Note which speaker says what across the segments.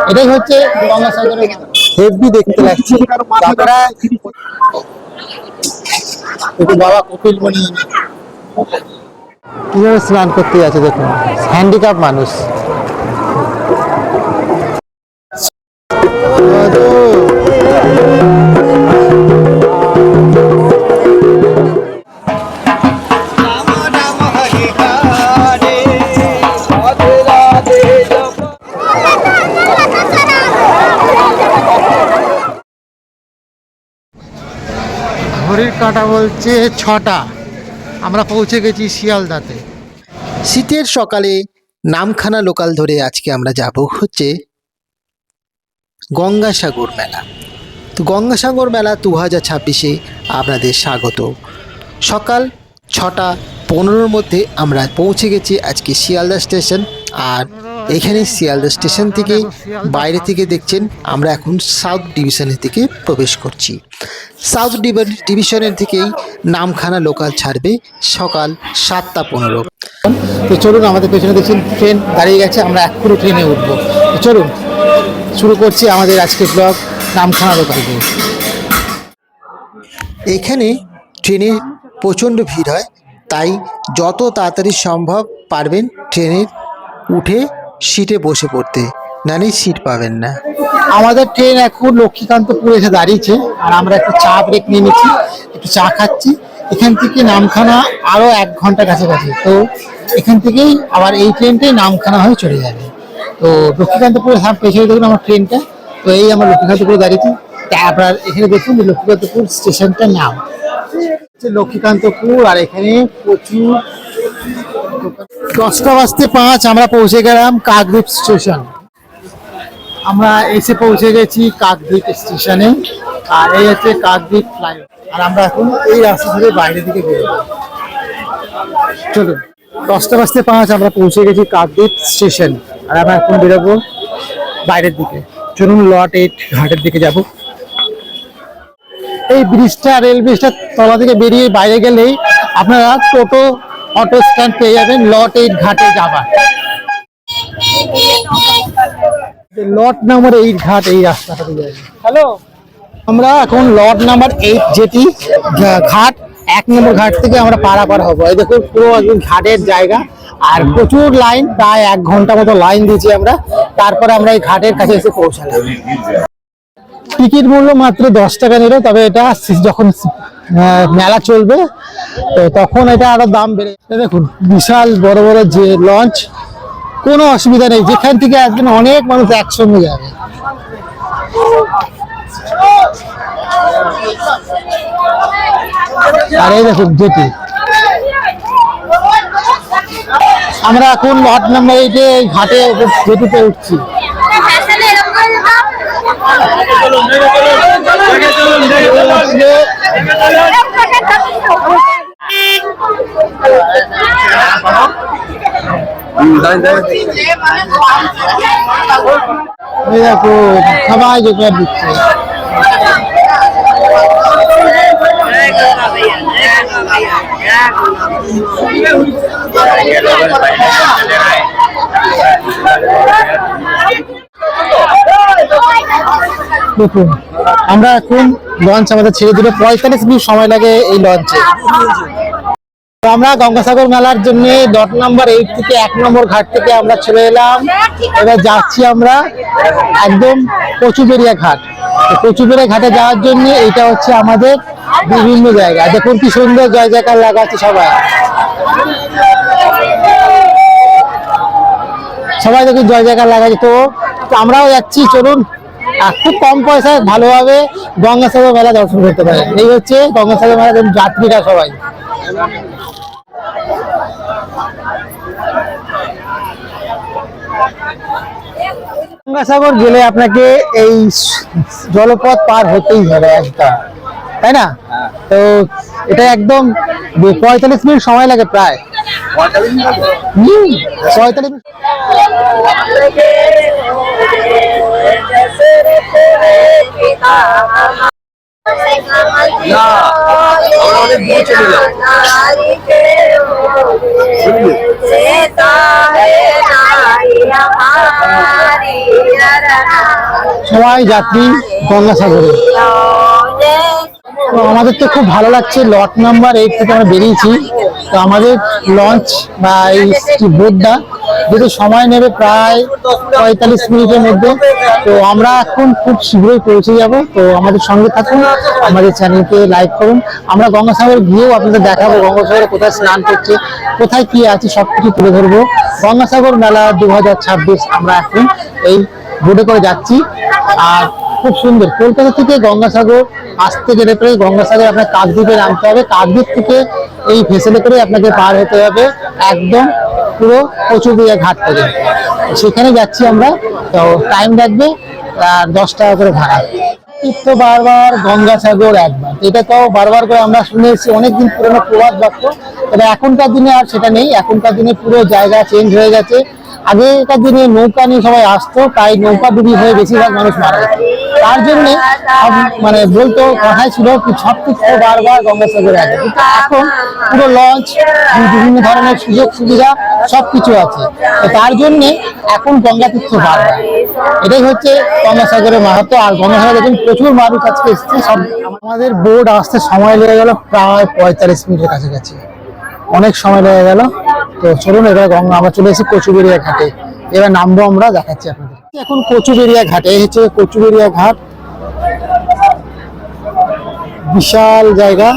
Speaker 1: এটাই হচ্ছে গঙ্গাসাগরের হেভি দেখতে লাগছে। তারপরে বাবা কপিলমণি কিভাবে স্নান করতে যাচ্ছে দেখুন, হ্যান্ডিক্যাপ মানুষ। ঘড়ির কাঁটা বলছে 6টা, আমরা পৌঁছে গেছি শিয়ালদাতে। শীতের সকালে নামখানা লোকাল ধরে আজকে আমরা যাব হচ্ছে গঙ্গাসাগর মেলা। তো গঙ্গাসাগর মেলা 2026-এ আপনাদের স্বাগত। সকাল 6:15-র মধ্যে আমরা পৌঁছে গেছি আজকে শিয়ালদা স্টেশন। আর এখানে শিয়ালদা স্টেশন থেকে বাইরে থেকে দেখছেন আমরা এখন সাউথ ডিভিশনের দিকে প্রবেশ করছি। সাউথ ডিভিশনের থেকেই নামখানা লোকাল ছাড়বে সকাল 7:15। তো চলুন, আমাদের পেছনে দেখছেন ট্রেন দাঁড়িয়ে গেছে, আমরা এক্ষুনি ট্রেনে উঠবো। তো চলুন শুরু করছি আমাদের আজকের ব্লগ নামখানা লোকাল দিয়ে। এখানে ট্রেনে প্রচণ্ড ভিড় হয়, তাই যত তাড়াতাড়ি সম্ভব পারবেন ট্রেনে উঠে সিটে বসে পড়তে, নাহলে সিট পাবেন না। আমাদের ট্রেন এখন লক্ষ্মীকান্তপুর এসে দাঁড়িয়েছে, আর আমরা একটু চা ব্রেক নিয়ে নিচ্ছি, একটু চা খাচ্ছি। এখান থেকে নামখানা আরও 1 ঘন্টা কাছাকাছি। তো এখান থেকেই আবার এই ট্রেনটাই নামখানা হয়ে চলে যাবে। তো লক্ষ্মীকান্তপুরে পেছনে দেখুন আমার ট্রেনটা। তো এই আমরা লক্ষ্মীকান্তপুরে দাঁড়িয়েছি। আপনার এখানে দেখুন লক্ষ্মীকান্তপুর স্টেশনটার নাম লক্ষ্মীকান্তপুর। আর এখানে প্রচুর 10:05 আমরা পৌঁছে গেলাম কাকদ্বীপ স্টেশন। আমরা এসে পৌঁছে গেছি কাকদ্বীপ স্টেশনে। আর এই হচ্ছে কাকদ্বীপ ফ্লাইওভার। আর আমরা এখন এই রাস্তা ধরে বাইরের দিকে বেরোবো। চলুন, 10:05 আমরা পৌঁছে গেছি কাকদ্বীপ স্টেশন। আর আমরা এখন বেরোবো বাইরের দিকে। চলুন লট 8 ঘাটের দিকে যাব। এই ব্রিজটা, রেল ব্রিজটা তলা থেকে বেরিয়ে বাইরে গেলেই আপনারা টোটো অটো স্ট্যান্ড পেয়ে যাবেন লট 8 ঘাটে যাবার। লট নাম্বার 8 ঘাট এই রাস্তাটা দিয়ে। হ্যালো, আমরা এখন লট নাম্বার 8 যেটি ঘাট, 1 নম্বর ঘাট থেকে আমরা পারাপার হবো। এই দেখুন পুরো একদম ঘাটের জায়গা, আর প্রচুর লাইন, প্রায় 1 ঘন্টা মতো লাইন দিয়েছি আমরা। তারপরে আমরা এই ঘাটের কাছে এসে পৌঁছালাম। টিকিট মূল্য মাত্র 10 টাকা নিল, তবে এটা যখন মেলা চলবে তো তখন এটা আরো দাম বেড়ে। দেখুন বিশাল বড় বড় যে লঞ্চ, কোনো অসুবিধা নেই, যেখান থেকে আসবেন অনেক মানুষ একসঙ্গে যাবে। আর এই দেখুন যেটি আমরা এখন লট নাম্বার 8 এই ঘাটে যেটিতে উঠছি। দেখো সবাই যেটা দিচ্ছে। দেখুন আমরা এখন লঞ্চ আমাদের ছেড়ে দিল, 45 মিনিট সময় লাগে এই লঞ্চে। আমরা গঙ্গাসাগর মেলার জন্য লট নাম্বার 8 থেকে 1 নম্বর ঘাট থেকে আমরা চলে এলাম। এবার যাচ্ছি আমরা একদম কচুবেড়িয়া ঘাট। কচুবেড়িয়া ঘাটে যাওয়ার জন্য এটা হচ্ছে আমাদের বিভিন্ন জায়গা। দেখুন কি সুন্দর জয় জয়কার লাগাচ্ছে সবাই, সবাই দেখুন জয় জয়কার লাগাচ্ছে। তো আমরাও যাচ্ছি, চলুন খুব কম পয়সায় ভালোভাবে গঙ্গাসাগর মেলা দর্শন করতে পারে। এই হচ্ছে গঙ্গাসাগর মেলা যাত্রীরা সবাই। গঙ্গাসাগর গেলে আপনাকে এই জলপথ পার হতেই হবে একটা, তাই না? তো এটা একদম 45 মিনিট সময় লাগে, প্রায় 45 মিনিট। সবাই যাত্রী গঙ্গাসাগরে। তো আমাদের তো খুব ভালো লাগছে, লট নাম্বার 8 থেকে আমরা বেরিয়েছি। তো আমাদের লঞ্চ বা এই বোটটা যদি সময় নেবে প্রায় 45 মিনিটের মধ্যে। তো আমরা এখন খুব শীঘ্রই পৌঁছে যাব। তো আমাদের সঙ্গে থাকুন, আমাদের চ্যানেলকে লাইক করুন। আমরা গঙ্গাসাগর গিয়েও আপনাদের দেখাবো গঙ্গাসাগরে কোথায় স্নান করছে, কোথায় কি আছে সবকিছু তুলে ধরবো। গঙ্গাসাগর মেলা 2026 আমরা এখন এই বোটে করে যাচ্ছি। আর খুব সুন্দর, কলকাতা থেকে গঙ্গাসাগর আসতে গেলে পরে গঙ্গাসাগর আপনার কাকদ্বীপে নামতে হবে। কাকদ্বীপ থেকে এই ভেসেলে করে আপনাকে পার হতে হবে একদম পুরো কচুবিড়িয়া ঘাট থেকে। সেখানে যাচ্ছি আমরা। তো টাইম লাগবে 10 টাকা করে ভাড়া। তো বারবার গঙ্গাসাগর একবার, এটা তো বারবার করে আমরা শুনে এসেছি, অনেকদিন পুরোনো প্রবাদ বাক্য। তবে এখনকার দিনে আর সেটা নেই, এখনকার দিনে পুরো জায়গা চেঞ্জ হয়ে গেছে। আগেকার দিনে নৌকা নিয়ে সবাই আসতো, তাই নৌকা ডুবি হয়ে বেশিরভাগ মানুষ মারা যেত। তার জন্য মানে বলতো, কথাই ছিল কি সবকিছু বারবার গঙ্গাসাগরে আছে। কিন্তু এখন পুরো লঞ্চ, বিভিন্ন ধরনের সুযোগ সুবিধা সবকিছু আছে। তো তার জন্য এখন গঙ্গা তীর্থ বারবার, এটাই হচ্ছে গঙ্গাসাগরের মাহাত্ম্য। আর গঙ্গাসাগরে দেখুন প্রচুর মানুষ আজকে এসছে। সব আমাদের বোট আসতে সময় লেগে গেল প্রায় 45 মিনিটের কাছাকাছি, অনেক সময় লেগে গেল। তো চলুন, এবার আমরা চলে এসেছি কচুবেড়িয়া ঘাটে। এবার নামবো, আমরা দেখাচ্ছি আপনাদের। এখন কচুবেড়িয়া ঘাটে, এই হচ্ছে কচুবেড়িয়া ঘাট, বিশাল জায়গা।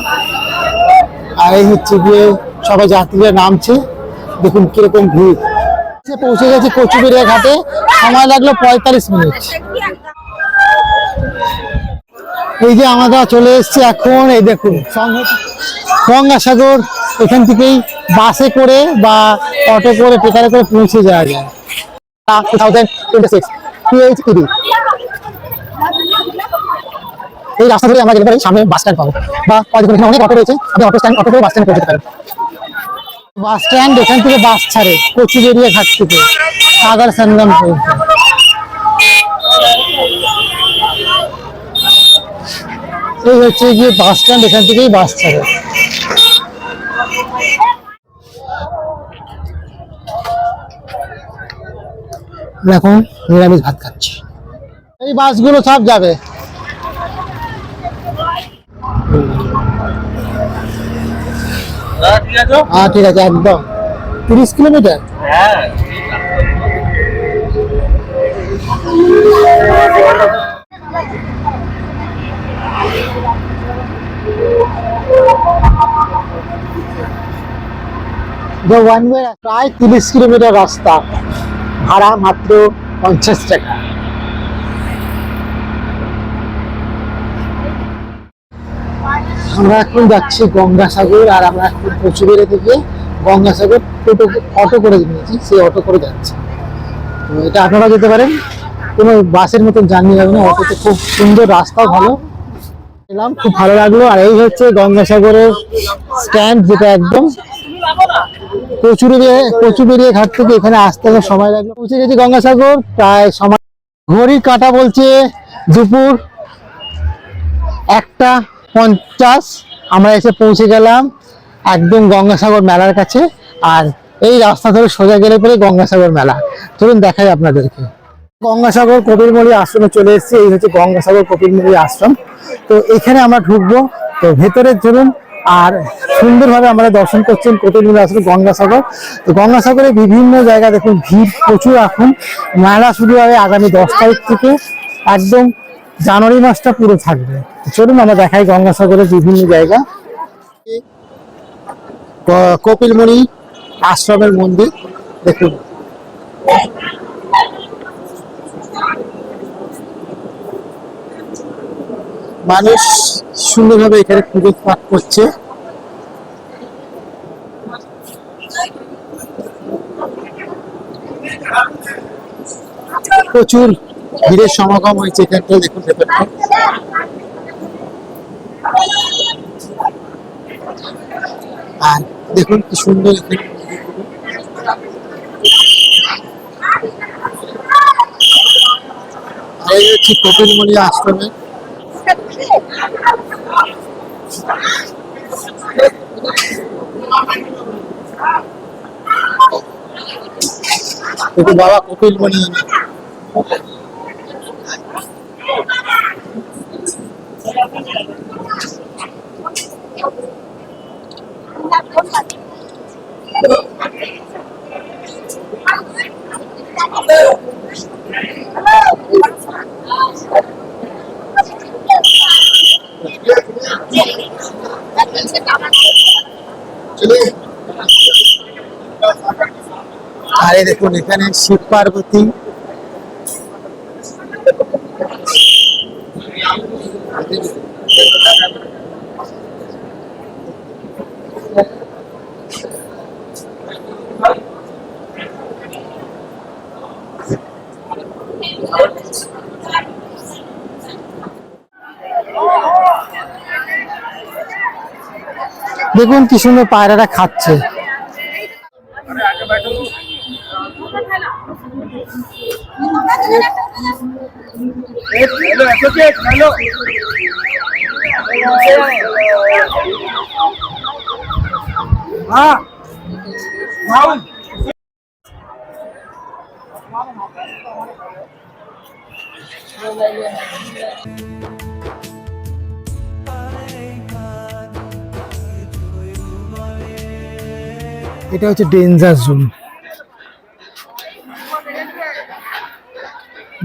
Speaker 1: আর এই হচ্ছে গিয়ে সবাই যাত্রীরা নামছে, দেখুন কিরকম ভিড়। পৌঁছে গেছে কচুবেড়িয়া ঘাটে, সময় লাগলো 45 মিনিট। এই যে আমরা চলে এসেছি এখন, এই দেখুন গঙ্গাসাগর। এখান থেকেই বাসে করে বা অটো করে ট্রেকারে করে পৌঁছে যাওয়া যায়। 2026 PHED এই রাস্তা ধরে আমরা গেলে পরে সামনে বাস স্ট্যান্ড পাবো, বা অনেক অটো রয়েছে, আপনি অটো স্ট্যান্ড অটো করে বাস স্ট্যান্ড পৌঁছতে পারেন। বাস স্ট্যান্ড এখান থেকে বাস ছাড়ে কচুবেড়িয়া ঘাট থেকে সাগর সঙ্গম পর্যন্ত। এই হচ্ছে গিয়ে বাস স্ট্যান্ড, এখান থেকেই বাস ছাড়ে। এখন নিরামিষ ভাত খাচ্ছি। এই বাসগুলো সব যাবে। হ্যাঁ ঠিক আছে, একদম 30 কিলোমিটার। ওয়ান ওয়ে প্রায় 30 কিলোমিটার রাস্তা, ভাড়া মাত্র 50 টাকা। আমরা এখন যাচ্ছি গঙ্গাসাগর। আর আমরা এখন কচুবেড়িয়া থেকে গঙ্গাসাগর অটো করে নিয়েছি, সেই অটো করে যাচ্ছি। তো এটা আপনারা যেতে পারেন, কোনো বাসের মতন জার্নি হবে না, অটোতে খুব সুন্দর, রাস্তাও ভালো। এলাম, খুব ভালো লাগলো। আর এই হচ্ছে গঙ্গাসাগরের স্ট্যান্ড, যেটা একদম কচুবেড়িয়া ঘাট থেকে এখানে আসতে আমার সময় লাগলো। পৌঁছে গেছি গঙ্গাসাগর, প্রায় সময় ঘড়ির কাঁটা বলছে দুপুর 1:50। আমরা এসে পৌঁছে গেলাম একদম গঙ্গাসাগর মেলার কাছে। আর এই রাস্তা ধরে সোজা গেলে পরে গঙ্গাসাগর মেলা। চলুন দেখাই আপনাদেরকে। গঙ্গাসাগর কপিলমুনি আশ্রমে চলে এসেছি। এই হচ্ছে গঙ্গাসাগর কপিলমুনি আশ্রম। তো এখানে আমরা ঢুকবো, তো ভেতরে চলুন। আর সুন্দরভাবে আমরা দর্শন করছেন কপিলমুনি আশ্রম, গঙ্গাসাগর। তো গঙ্গাসাগরে বিভিন্ন জায়গা দেখুন ভিড় প্রচুর। এখন মেলা শুরু হবে আগামী 10 তারিখ থেকে, একদম জানুয়ারি মাসটা পুরো থাকবে। চলুন আমরা দেখাই গঙ্গাসাগরের বিভিন্ন জায়গা। কপিলমুনি আশ্রমের মন্দির দেখুন। মানুষ সুন্দরভাবে এখানে পুজো পাঠ করছে। প্রচুর ভিড়ের সমাগম হয়েছে এখানটা, দেখুন ব্যাপারটা। আর দেখুন কি সুন্দর এখানে। এই হচ্ছে কপিলমুনি আশ্রমে। বাবা কপিলমুনি আর এই দেখুন এখানে শিব পার্বতী, দেখুন কি সুন্দর পায়রাটা খাচ্ছে। এটা হচ্ছে ডেঞ্জার জোন।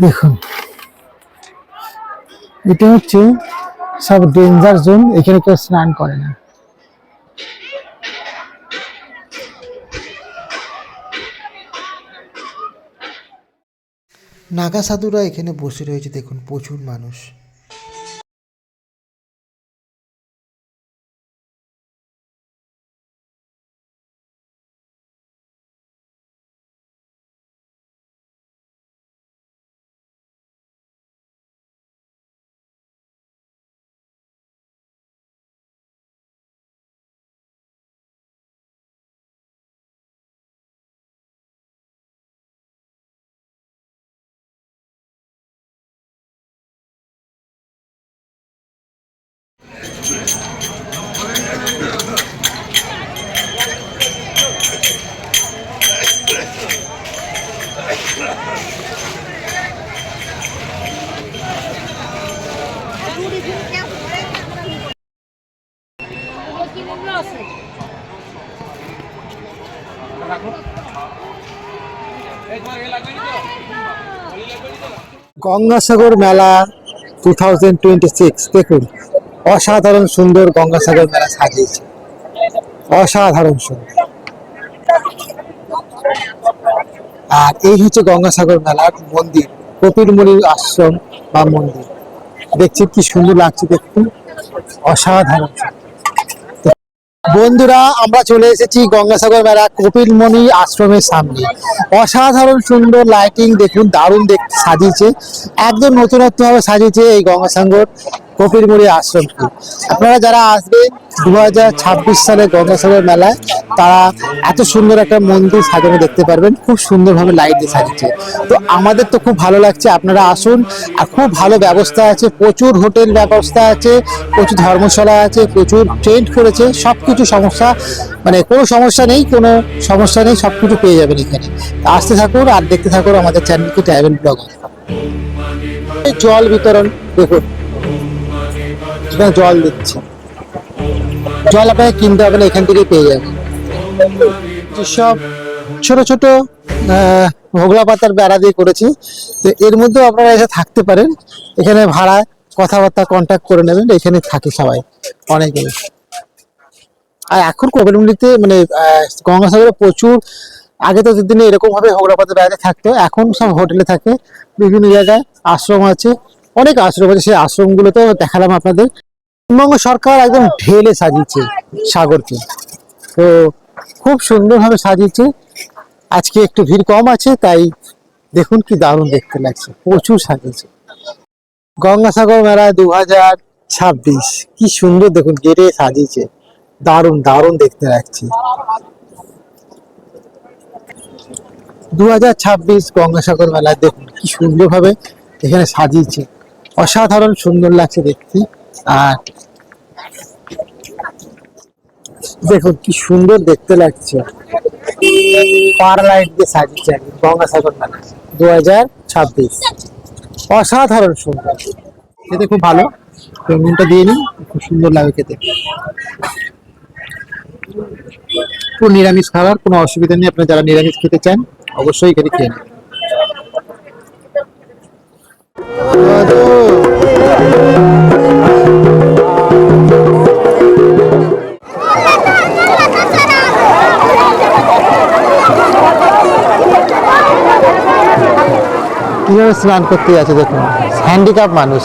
Speaker 1: দেখুন এটা হচ্ছে সব ডেঞ্জার জোন, এখানে কেউ স্নান করে না।
Speaker 2: নাগা সাধুরা এখানে বসে রয়েছে, দেখুন প্রচুর মানুষ।
Speaker 1: গঙ্গাসাগর মেলা 2026 দেখুন অসাধারণ সুন্দর গঙ্গাসাগর মেলা সাজিয়েছে, অসাধারণ সুন্দর। আর এই হচ্ছে গঙ্গাসাগর মেলার মন্দির, কপিলমুনির আশ্রম বা মন্দির। দেখছেন কি সুন্দর লাগছে দেখুন, অসাধারণ সুন্দর। বন্ধুরা আমরা চলে এসেছি গঙ্গাসাগর মেলা কপিলমুনি আশ্রমের সামনে। অসাধারণ সুন্দর লাইটিং দেখুন, দারুণ দেখতে সাজিয়েছে, একদম নতুনত্ব ভাবে সাজিয়েছে এই গঙ্গাসাগর কপিলমুনি আশ্রমকে। আপনারা যারা আসবেন 2026 সালে গঙ্গাসাগর মেলায়, তারা এত সুন্দর একটা মন্দির সাজানো দেখতে পারবেন, খুব সুন্দরভাবে লাইট দিয়ে সাজিয়েছে। তো আমাদের তো খুব ভালো লাগছে, আপনারা আসুন। আর খুব ভালো ব্যবস্থা আছে, প্রচুর হোটেল ব্যবস্থা আছে, প্রচুর ধর্মশালা আছে, প্রচুর টেন্ট করেছে, সবকিছু সমস্যা মানে কোনো সমস্যা নেই, কোনো সমস্যা নেই, সবকিছু পেয়ে যাবেন এখানে। আসতে থাকুন আর দেখতে থাকুন আমাদের চ্যানেলকে ট্রাভেল ব্লগার। জল বিতরণ দেখুন, এখানে জল দিচ্ছে, জল আপনাকে কিনতে হবে না, এখান থেকে পেয়ে যাবেন। যেসব ছোট ছোট হোগলা পাতার বেড়া দিয়ে করেছি, তো এর মধ্যেও আপনারা এসে থাকতে পারেন। এখানে ভাড়া কথাবার্তা কন্ট্যাক্ট করে নেবেন, এখানে থাকে সবাই অনেকে। আর এখন কপিলমুনিতে মানে গঙ্গাসাগরে প্রচুর, আগে তো দিনে এরকম ভাবে হোগলা পাতার বেড়াতে থাকতো, এখন সব হোটেলে থাকে, বিভিন্ন জায়গায় আশ্রম আছে, অনেক আশ্রম আছে, সেই আশ্রমগুলোতেও দেখালাম আপনাদের। পশ্চিমবঙ্গ সরকার একদম ঢেলে সাজিয়েছে সাগরকে, তো খুব সুন্দরভাবে সাজিয়েছে। আজকে একটু ভিড় কম আছে, তাই দেখুন কি দারুণ দেখতে লাগছে, প্রচুর সাজিয়েছে। গঙ্গাসাগর মেলা 2026 কি সুন্দর দেখুন, গেটে সাজিয়েছে, দারুণ দারুণ দেখতে লাগছে। 2026 গঙ্গাসাগর মেলা দেখুন কি সুন্দরভাবে এখানে সাজিয়েছে, অসাধারণ সুন্দর লাগছে দেখতে। আর দেখুন কি সুন্দর দেখতে লাগছে, পার লাইট দিয়ে সাজিয়েছে একদম গঙ্গাসাগর মেলা। 2026। অসাধারণ সুন্দর, খেতে খুব ভালো। নুনটা দিয়ে নিন, খুব সুন্দর লাগে খেতে। পুরো নিরামিষ খাবার, কোনো অসুবিধা নেই। আপনারা যারা নিরামিষ খেতে চান অবশ্যই এখানে খেয়ে নিন। কিভাবে স্নান করতে যাচ্ছে দেখুন, হ্যান্ডিক্যাপ মানুষ।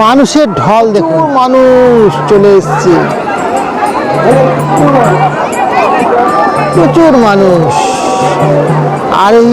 Speaker 1: মানুষের ঢল দেখুন, মানুষ চলে এসছে, প্রচুর মানুষ। আর এই